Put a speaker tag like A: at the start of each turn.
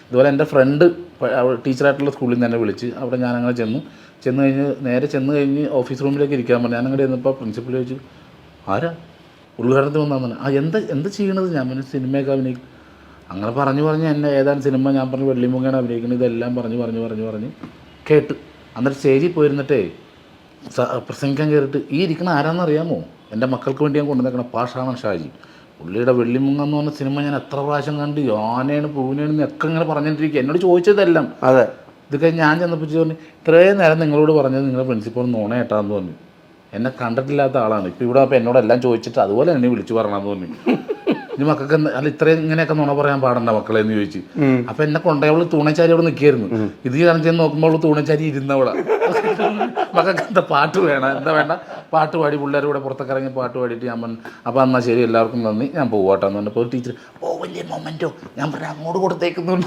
A: ഇതുപോലെ എൻ്റെ ഫ്രണ്ട് ടീച്ചറായിട്ടുള്ള സ്കൂളിൽ നിന്ന് തന്നെ വിളിച്ച് അവിടെ ഞാനങ്ങനെ ചെന്ന് കഴിഞ്ഞ് ഓഫീസ് റൂമിലേക്ക് ഇരിക്കാൻ പറഞ്ഞു. ഞാനങ്ങനെ ചെന്നപ്പോൾ പ്രിൻസിപ്പൽ ചോദിച്ചു, ആരാ ഉദ്ഘാടനത്തിന് വന്നതാണ്? എന്ത് ചെയ്യണത്? ഞാൻ പിന്നെ സിനിമയൊക്കെ അഭിനയിക്കും. അങ്ങനെ പറഞ്ഞ് എന്നെ ഏതാണ് സിനിമ ഞാൻ പറഞ്ഞു വെള്ളിമുങ്ങയാണ് അഭിനയിക്കുന്നത്, ഇതെല്ലാം പറഞ്ഞ് കേട്ട്. എന്നിട്ട് സ്റ്റേജിൽ പോയിരുന്നിട്ടേ പ്രസംഗിക്കാൻ കയറിയിട്ട് ഈ ഇരിക്കണ ആരാന്നറിയാമോ? എൻ്റെ മക്കൾക്ക് വേണ്ടി ഞാൻ കൊണ്ടുവന്നേക്കണം പാഷാണൻ ഷാജി. പുള്ളിയുടെ വെള്ളിമുങ്ങ എന്ന് പറഞ്ഞ സിനിമ ഞാൻ എത്ര പ്രാവശ്യം കണ്ട്, ആനയാണ് പൂനെയാണ് ഒക്കെ ഇങ്ങനെ പറഞ്ഞിട്ടിരിക്കുക. എന്നോട് ചോദിച്ചതെല്ലാം.
B: അതെ.
A: ഇത് കഴിഞ്ഞ് ഞാൻ ചെന്നപ്പോൾ പറഞ്ഞു, ഇത്രയും നേരം നിങ്ങളോട് പറഞ്ഞത് നിങ്ങളുടെ പ്രിൻസിപ്പൾ നുണയേട്ടാന്ന് പറഞ്ഞു. എന്നെ കണ്ടിട്ടില്ലാത്ത ആളാണ്. ഇപ്പോൾ ഇവിടെ അപ്പോൾ എന്നോടെല്ലാം ചോദിച്ചിട്ട് അതുപോലെ എന്നെ വിളിച്ചു പറയണമെന്ന് പറഞ്ഞു. ഇനി മക്കൾക്ക് അല്ല ഇത്രയും ഇങ്ങനെയൊക്കെ നുണ പറയാൻ പാടണ്ട മക്കളെ എന്ന് ചോദിച്ചു. അപ്പം എന്നെ കൊണ്ടവള് തൂണച്ചാരി അവിടെ നിൽക്കായിരുന്നു. ഇത് കാണിച്ചു നോക്കുമ്പോൾ അവള് തൂണച്ചാരി ഇരുന്നവളാ. മക്കൾക്ക് എന്താ പാട്ട് വേണം, എന്താ വേണ്ട പാട്ട് പാടി പിള്ളേരുടെ കൂടെ പുറത്തൊക്കെ ഇറങ്ങി പാട്ട് പാടിയിട്ട് ഞാൻ പറഞ്ഞു അപ്പോൾ എന്നാൽ ശരി എല്ലാവർക്കും നന്ദി, ഞാൻ പോവാട്ടെന്ന് പറഞ്ഞപ്പോൾ ടീച്ചർ വലിയ മൊമെൻറ്റോ ഞാൻ പറഞ്ഞു അങ്ങോട്ട് കൊടുത്തേക്കുന്നുണ്ട്.